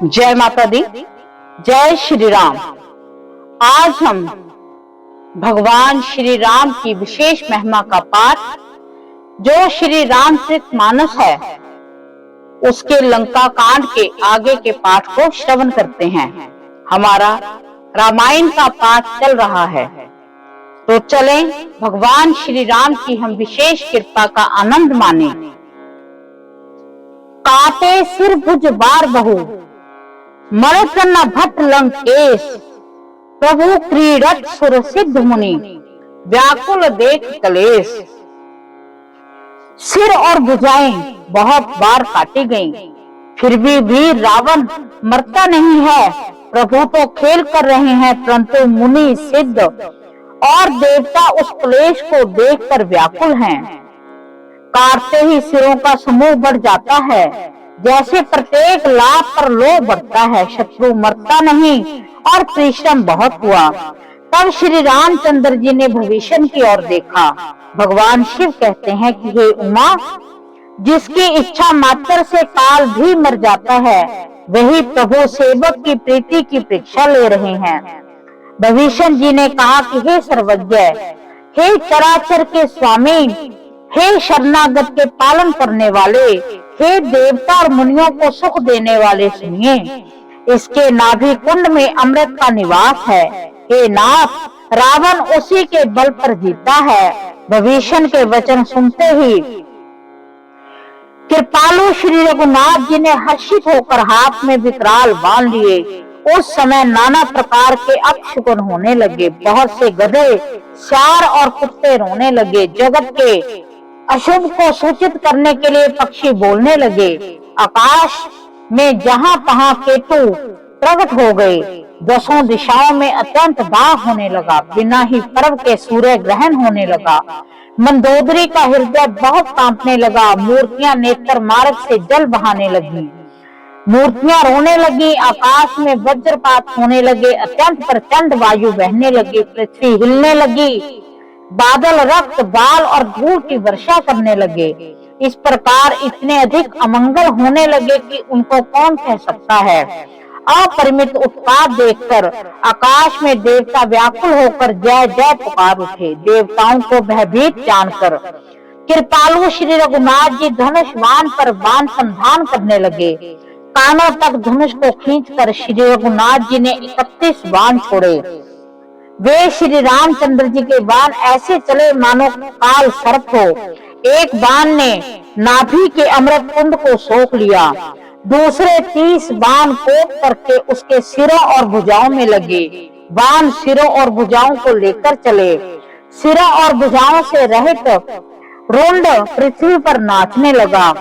जय माता दी, जय श्री राम। आज हम भगवान श्री राम की विशेष महिमा का पाठ, जो श्री रामचरितमानस है, उसके लंका कांड के आगे के पाठ को श्रवण करते हैं। हमारा रामायण का पाठ चल रहा है, तो चलें भगवान श्री राम की हम विशेष कृपा का आनंद माने। काटे सिर भुज बार बहु, मरत न भट लंकेश, प्रभु क्रीडत सुर सिद्ध मुनि, व्याकुल देख कलेश। सिर और भुजाएं बहुत बार काटी गईं, फिर भी रावण मरता नहीं है। प्रभु तो खेल कर रहे हैं, परंतु मुनि, सिद्ध और देवता उस क्लेश को देखकर व्याकुल हैं। काटते ही सिरों का समूह बढ़ जाता है, जैसे प्रत्येक लाभ पर लोभ बढ़ता है। शत्रु मरता नहीं और परिश्रम बहुत हुआ। तब श्री रामचंद्र जी ने भविष्य की ओर देखा। भगवान शिव कहते हैं कि हे उमा, जिसकी इच्छा मात्र से काल भी मर जाता है, वही प्रभु सेवक की प्रीति की परीक्षा ले रहे हैं। भविष्य जी ने कहा कि हे सर्वज्ञ, हे चराचर के स्वामी, हे शरणागत के पालन करने वाले, हे देवता और मुनियों को सुख देने वाले, सुनिए, इसके नाभि कुंड में अमृत का निवास है। हे नाथ, रावण उसी के बल पर जीता है। भविष्य के वचन सुनते ही कृपालु श्री रघुनाथ जी ने हर्षित होकर हाथ में विकराल बांध लिए। उस समय नाना प्रकार के अपशकुन होने लगे। बहुत से गधे, सियार और कुत्ते रोने लगे। जगत के अशुभ को सूचित करने के लिए पक्षी बोलने लगे। आकाश में जहां तहां केतु प्रकट हो गए। दसों दिशाओं में अत्यंत दाह होने लगा। बिना ही पर्व के सूर्य ग्रहण होने लगा। मंदोदरी का हृदय बहुत कांपने लगा। मूर्तियां नेत्र मार्ग से जल बहाने लगी। मूर्तियां रोने लगी। आकाश में वज्रपात होने लगे। अत्यंत प्रचंड वायु बहने लगी। पृथ्वी हिलने लगी। बादल रक्त, बाल और धूल की वर्षा करने लगे। इस प्रकार इतने अधिक अमंगल होने लगे कि उनको कौन कह सकता है। अपरिमित उत्पात देखकर आकाश में देवता व्याकुल होकर जय जय पुकार उठे। देवताओं को भयभीत जानकर कृपालु श्री रघुनाथ जी धनुष बाण पर बाण संधान करने लगे। कानों तक धनुष को खींचकर श्री रघुनाथ जी ने 31 बाण छोड़े। वे श्री रामचंद्र जी के बाण ऐसे चले मानो काल सर्प हो। एक बाण ने नाभि के अमृत कुंड को सोख लिया। दूसरे 30 बाण कोप करके उसके सिरों और भुजाओं में लगे। बाण सिरों और भुजाओं को लेकर चले। सिरों और भुजाओं से रहित रुंड पृथ्वी पर नाचने लगा।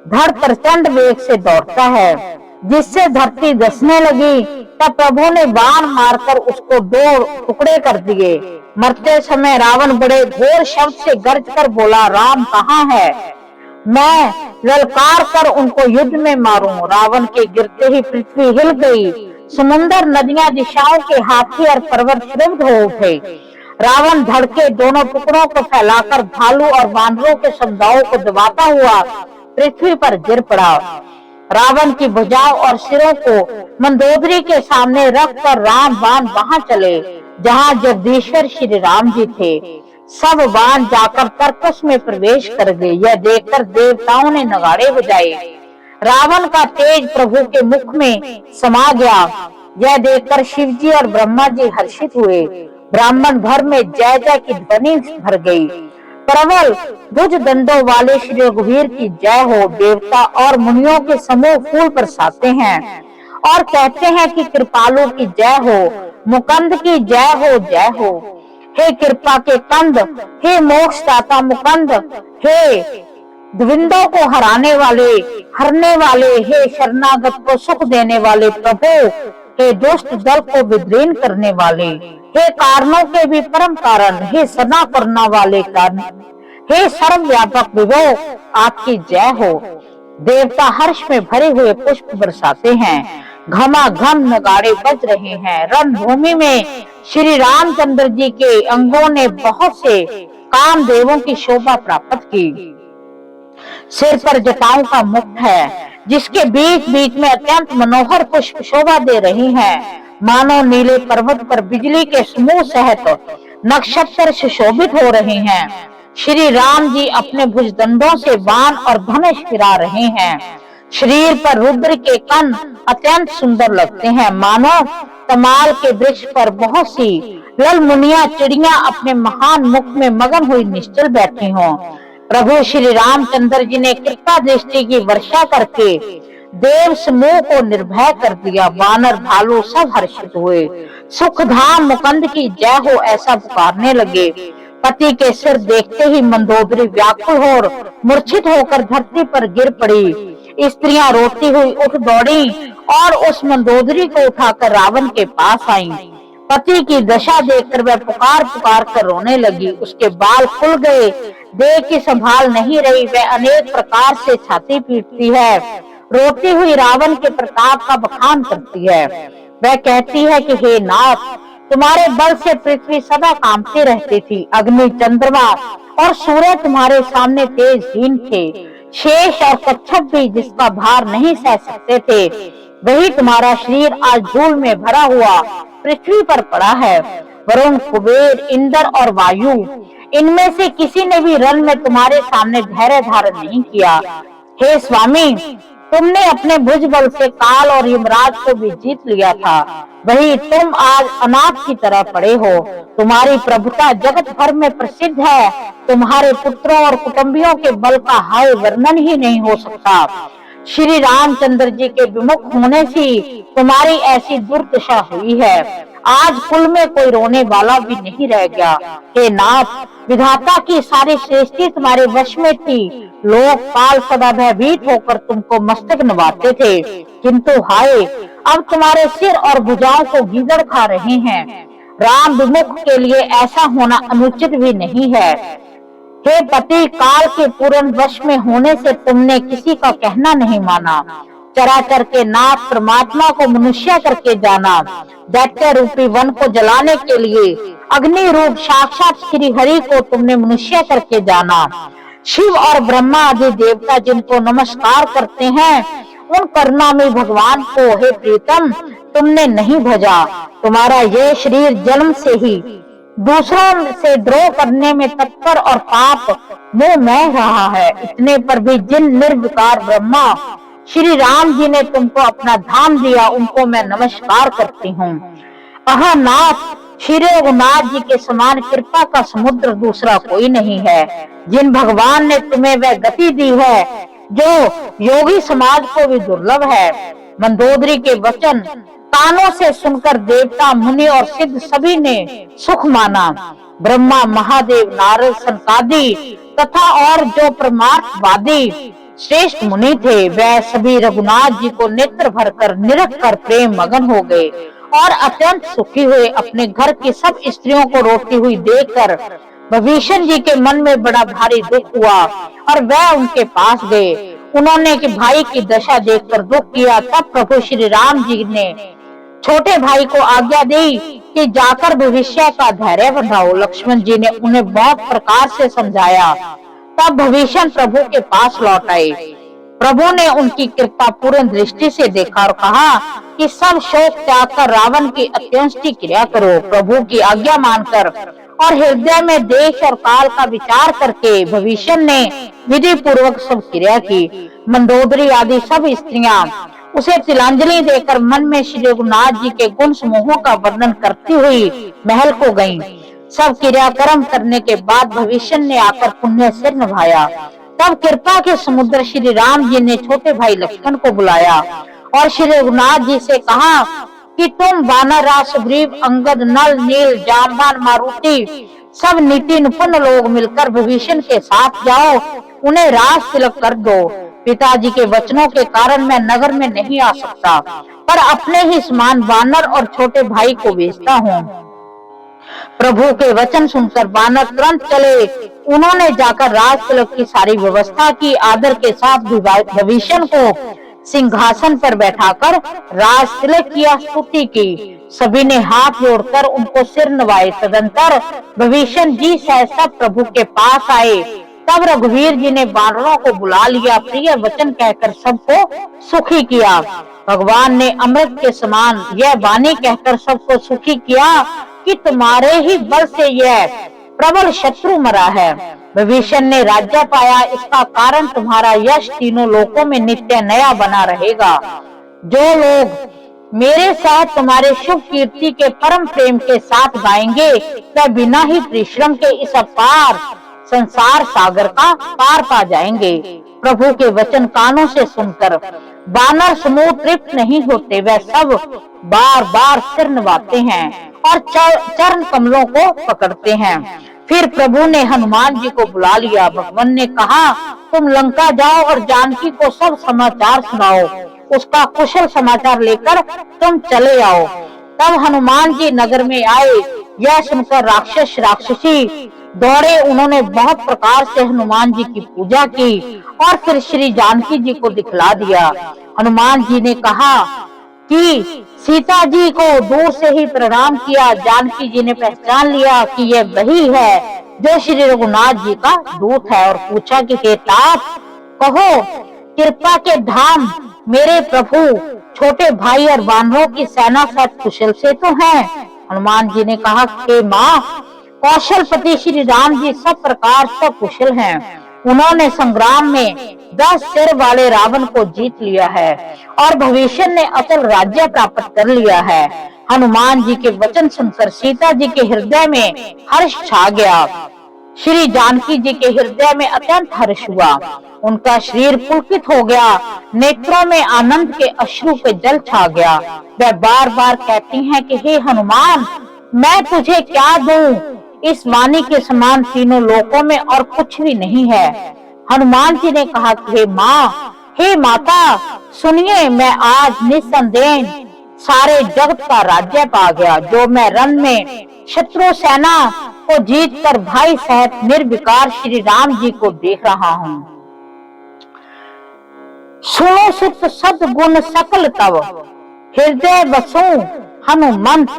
धड़ प्रचंड वेग से दौड़ता है, जिससे धरती धंसने लगी। तब प्रभु ने बाण मारकर उसको 2 टुकड़े कर दिए। मरते समय रावण बड़े घोर शब्द से गर्ज कर बोला, राम कहाँ है? मैं ललकार कर उनको युद्ध में मारूं। रावण के गिरते ही पृथ्वी हिल गई। समुद्र, नदियां, दिशाओं के हाथी और पर्वत श्रुद्ध हो उठे। रावण धड़के दोनों टुकड़ों को फैलाकर भालू और बानरों के समुदायों को दबाता हुआ पृथ्वी पर गिर पड़ा। रावण की भुजाओं और सिरों को मंदोदरी के सामने रखकर राम बाण वहां चले जहां जगदीश्वर श्री राम जी थे। सब बाण जाकर तरकस में प्रवेश कर गए। यह देखकर देवताओं ने नगाड़े बजाए। रावण का तेज प्रभु के मुख में समा गया। यह देखकर शिव जी और ब्रह्मा जी हर्षित हुए। ब्राह्मण घर में जय जय की ध्वनि भर गई। प्रबल भुज दंडों वाले श्री रघुवीर की जय हो। देवता और मुनियों के समूह फूल बरसाते हैं और कहते हैं कि कृपालु की जय हो, मुकंद की जय हो, जय हो। हे कृपा के कंद, हे मोक्षदाता मुकंद, हे द्विंदों को हरने वाले, हे शरणागत को सुख देने वाले प्रभु, हे दुष्ट दल को विद्रीन करने वाले, हे कारणों के भी परम कारण, हे सना करना वाले कारण, हे सर्वव्यापक विभो, आपकी जय हो। देवता हर्ष में भरे हुए पुष्प बरसाते हैं। घमाघम नगाड़े बज रहे हैं। रणभूमि में श्री रामचंद्र जी के अंगों ने बहुत से कामदेवों की शोभा प्राप्त की। सिर पर जटाओं का मुकुट है। जिसके बीच बीच में अत्यंत मनोहर पुष्प शोभा दे रही हैं, मानो नीले पर्वत पर बिजली के समूह सहित नक्षत्र सुशोभित हो रहे हैं। श्री राम जी अपने भुजदंडों से बाण और धनुष फिरा रहे हैं। शरीर पर रुद्र के कण अत्यंत सुंदर लगते हैं, मानो तमाल के वृक्ष पर बहुत सी लल मुनिया चिड़िया अपने महान मुख में मगन हुई निश्चल बैठी हों। प्रभु श्री रामचंद्र जी ने कृपा दृष्टि की वर्षा करके देव समूह को निर्भय कर दिया। वानर भालू सब हर्षित हुए, सुख धाम मुकंद की जय हो ऐसा पुकारने लगे। पति के सिर देखते ही मंदोदरी व्याकुल और मूर्छित होकर धरती पर गिर पड़ी। स्त्रियां रोती हुई उठ दौड़ी और उस मंदोदरी को उठाकर रावण के पास आईं। पति की दशा देखकर वह पुकार पुकार कर रोने लगी। उसके बाल खुल गए, देह की संभाल नहीं रही। वह अनेक प्रकार से छाती पीटती है, रोती हुई रावण के प्रताप का बखान करती है। वह कहती है कि हे नाथ, तुम्हारे बल से पृथ्वी सदा कांपती रहती थी। अग्नि, चंद्रमा और सूर्य तुम्हारे सामने तेजहीन थे। शेष और कच्छप भी जिसका भार नहीं सह सकते थे, वही तुम्हारा शरीर आज धूल में भरा हुआ पृथ्वी पर पड़ा है। वरुण, कुबेर, इंद्र और वायु, इनमें से किसी ने भी रण में तुम्हारे सामने धैर्य धारण नहीं किया। हे स्वामी, तुमने अपने भुज बल से काल और यमराज को भी जीत लिया था, वही तुम आज अनाथ की तरह पड़े हो। तुम्हारी प्रभुता जगत भर में प्रसिद्ध है। तुम्हारे पुत्रों और कुटुंबियों के बल का हाय वर्णन ही नहीं हो सकता। श्री रामचंद्र जी के विमुख होने से तुम्हारी ऐसी दुर्दशा हुई है। आज कुल में कोई रोने वाला भी नहीं रह गया। हे नाथ, विधाता की सारी सृष्टि तुम्हारे वश में थी। लोग काल सदा भयभीत होकर तुमको मस्तक नवाते थे, किंतु हाय, अब तुम्हारे सिर और भुजाओं को गीदड़ खा रहे हैं। राम विमुख के लिए ऐसा होना अनुचित भी नहीं है। हे पति, काल के पूर्ण वश में होने से तुमने किसी का कहना नहीं माना। चराचर के नाथ परमात्मा को मनुष्य करके जाना। दैत्य रूपी वन को जलाने के लिए अग्नि रूप साक्षात श्री हरि को तुमने मनुष्य करके जाना। शिव और ब्रह्मा आदि देवता जिनको नमस्कार करते हैं, उन करुणामयी भगवान को हे प्रीतम तुमने नहीं भजा। तुम्हारा ये शरीर जन्म से ही दूसरों से द्रोह करने में तत्पर और पाप मुंह में रहा है। इतने पर भी जिन निर्विकार ब्रह्मा श्री राम जी ने तुमको अपना धाम दिया, उनको मैं नमस्कार करती हूँ। अहा नाथ, श्री रघुनाथ जी के समान कृपा का समुद्र दूसरा कोई नहीं है। जिन भगवान ने तुम्हें वह गति दी है जो योगी समाज को भी दुर्लभ है। मंदोदरी के वचन कानों से सुनकर देवता, मुनि और सिद्ध सभी ने सुख माना। ब्रह्मा, महादेव, नारद, सनकादि तथा और जो परमार्थवादी श्रेष्ठ मुनि थे, वह सभी रघुनाथ जी को नेत्र भरकर निरख कर प्रेम मगन हो गए और अत्यंत सुखी हुए। अपने घर की सब स्त्रियों को रोती हुई देखकर विभीषण जी के मन में बड़ा भारी दुख हुआ और वह उनके पास गए। उन्होंने कि भाई की दशा देखकर दुख किया। तब प्रभु श्री राम जी ने छोटे भाई को आज्ञा दी कि जाकर भविष्य का धैर्य बढ़ाओ। लक्ष्मण जी ने उन्हें बहुत प्रकार से समझाया। तब विभीषण प्रभु के पास लौट आए। प्रभु ने उनकी कृपा पूर्ण दृष्टि से देखा और कहा कि सब शोक त्याग कर रावण की अत्यंष्टि क्रिया करो। प्रभु की आज्ञा मानकर और हृदय में देश और काल का विचार करके विभीषण ने विधि पूर्वक सब क्रिया की। मंदोदरी आदि सब स्त्रियां उसे तिलांजलि देकर मन में श्री रघुनाथ जी के गुण समूहों का वर्णन करती हुई महल को गईं। सब क्रियाक्रम करने के बाद विभीषण ने आकर पुण्य सिर निभाया। तब कृपा के समुद्र श्री राम जी ने छोटे भाई लक्ष्मण को बुलाया और श्री रघुनाथ जी से कहा कि तुम वानर, सुग्रीव, अंगद, नल, नील, जामवान, मारुति सब नीति निपुण लोग मिलकर विभीषण के साथ जाओ, उन्हें राज तिलक कर दो। पिताजी के वचनों के कारण मैं नगर में नहीं आ सकता, पर अपने ही समान वानर और छोटे भाई को भेजता हूँ। प्रभु के वचन सुनकर वानर तुरंत चले। उन्होंने जाकर राज तिलक की सारी व्यवस्था की। आदर के साथ विभीषण को सिंहासन पर बैठाकर राज तिलक किया, स्तुति की। सभी ने हाथ जोड़कर उनको सिर नवाए। तदंतर विभीषण जी सहसा प्रभु के पास आए तब रघुवीर जी ने वानरों को बुला लिया, प्रिय वचन कहकर सबको सुखी किया। भगवान ने अमृत के समान यह वाणी कहकर सबको सुखी किया कि तुम्हारे ही बल से यह प्रबल शत्रु मरा है। विभीषण ने राज्य पाया, इसका कारण तुम्हारा यश तीनों लोकों में नित्य नया बना रहेगा। जो लोग मेरे साथ तुम्हारे शुभ कीर्ति के परम प्रेम के साथ गाएंगे, वह बिना ही परिश्रम के इस अपार संसार सागर का पार पा जाएंगे। प्रभु के वचन कानों से सुनकर वानर समूह तृप्त नहीं होते, वह सब बार बार सिर नवाते हैं और चरण कमलों को पकड़ते हैं। फिर प्रभु ने हनुमान जी को बुला लिया। भगवान ने कहा, तुम लंका जाओ और जानकी को सब समाचार सुनाओ, उसका कुशल समाचार लेकर तुम चले आओ। तब हनुमान जी नगर में आए। यह सुनकर राक्षस राक्षसी दौड़े। उन्होंने बहुत प्रकार से हनुमान जी की पूजा की और फिर श्री जानकी जी को दिखला दिया। हनुमान जी ने कहा कि सीता जी को दूर से ही प्रणाम किया। जानकी जी ने पहचान लिया कि यह वही है जो श्री रघुनाथ जी का दूत है और पूछा कि हे तात, कहो कृपा के धाम मेरे प्रभु, छोटे भाई और वानरों की सेना सब कुशल से तो हैं? हनुमान जी ने कहा, हे माँ, कौशलपति श्री राम जी सब प्रकार से कुशल हैं। उन्होंने संग्राम में 10 सिर वाले रावण को जीत लिया है और भविष्य ने अचल राज्य प्राप्त कर लिया है। हनुमान जी के वचन सुनकर सीता जी के हृदय में हर्ष छा गया। श्री जानकी जी के हृदय में अत्यंत हर्ष हुआ। उनका शरीर पुलकित हो गया, नेत्रों में आनंद के अश्रु के जल छा गया। वह बार बार कहती हैं कि हे हनुमान, मैं तुझे क्या दूं? इस वाणी के समान तीनों लोकों में और कुछ भी नहीं है। हनुमान जी ने कहा कि हे माँ, हे माता, सुनिए, मैं आज निसंदेह सारे जगत का राज्य पा गया। जो मैं रण में शत्रु सेना को जीत कर भाई सहित निर्विकार श्री राम जी को देख रहा हूँ। सुनो सुत सद्गुण सकल तव, हृदय बसु हनुमंत,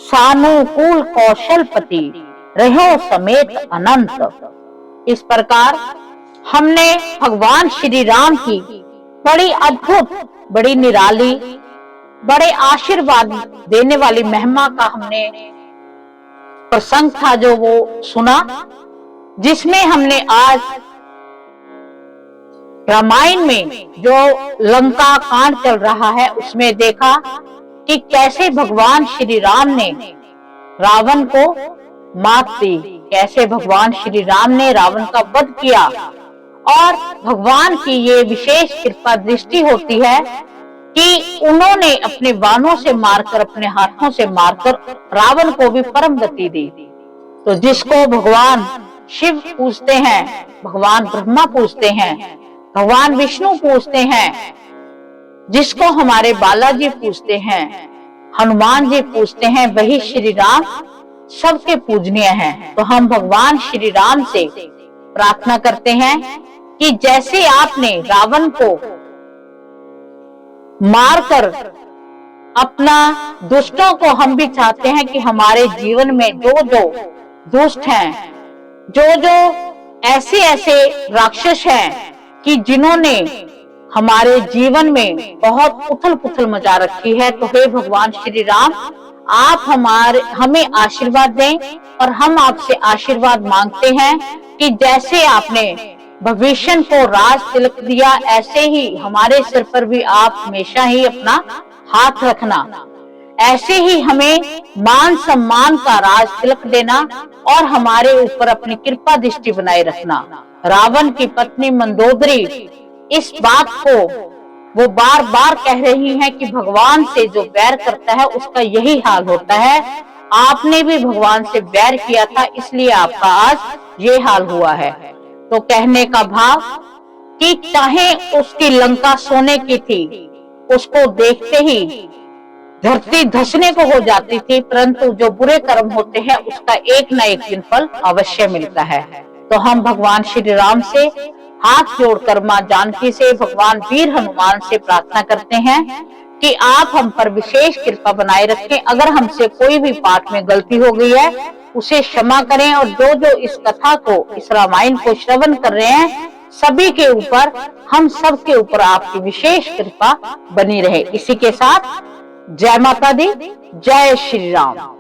सानुकूल कौशलपति, रहो समेत अनंत। इस प्रकार हमने भगवान श्री राम की बड़ी अद्भुत, बड़ी निराली, बड़े आशीर्वाद देने वाली महिमा का हमने प्रसंग था जो वो सुना, जिसमें हमने आज रामायण में जो लंका कांड चल रहा है उसमें देखा कि कैसे भगवान श्री राम ने रावण को मात दी, कैसे भगवान श्री राम ने रावण का वध किया। और भगवान की ये विशेष कृपा दृष्टि होती है कि उन्होंने अपने बाणों से मारकर, अपने हाथों से मारकर रावण को भी परम गति दी। तो जिसको भगवान शिव पूजते हैं, भगवान ब्रह्मा पूजते हैं, भगवान विष्णु पूजते हैं, जिसको हमारे बालाजी पूजते हैं, हनुमान जी पूजते हैं, वही श्री राम सबके पूजनीय हैं। तो हम भगवान श्री राम से प्रार्थना करते हैं कि जैसे आपने रावण को मारकर अपना दुष्टों को, हम भी चाहते हैं कि हमारे जीवन में जो जो दुष्ट हैं, जो जो ऐसे ऐसे राक्षस हैं कि जिन्होंने हमारे जीवन में बहुत उथल पुथल मचा रखी है, तो हे भगवान श्री राम, आप हमें आशीर्वाद दें। और हम आपसे आशीर्वाद मांगते हैं कि जैसे आपने भविष्य को राज तिलक दिया, ऐसे ही हमारे सिर पर भी आप हमेशा ही अपना हाथ रखना, ऐसे ही हमें मान सम्मान का राज तिलक देना और हमारे ऊपर अपनी कृपा दृष्टि बनाए रखना। रावण की पत्नी मंदोदरी इस बात को वो बार बार कह रही है कि भगवान से जो वैर करता है उसका यही हाल होता है। आपने भी भगवान से वैर किया था, इसलिए आपका आज ये हाल हुआ है। तो कहने का भाव कि चाहे उसकी लंका सोने की थी, उसको देखते ही धरती धसने को हो जाती थी, परंतु जो बुरे कर्म होते हैं उसका एक ना एक दिन फल अवश्य मिलता है। तो हम भगवान श्री राम से हाथ जोड़कर मां जानकी से, भगवान वीर हनुमान से प्रार्थना करते हैं कि आप हम पर विशेष कृपा बनाए रखें। अगर हमसे कोई भी पाठ में गलती हो गई है उसे क्षमा करें और जो जो इस कथा को, इस रामायण को श्रवण कर रहे हैं, सभी के ऊपर, हम सब के ऊपर आपकी विशेष कृपा बनी रहे। इसी के साथ जय माता दी, जय श्री राम।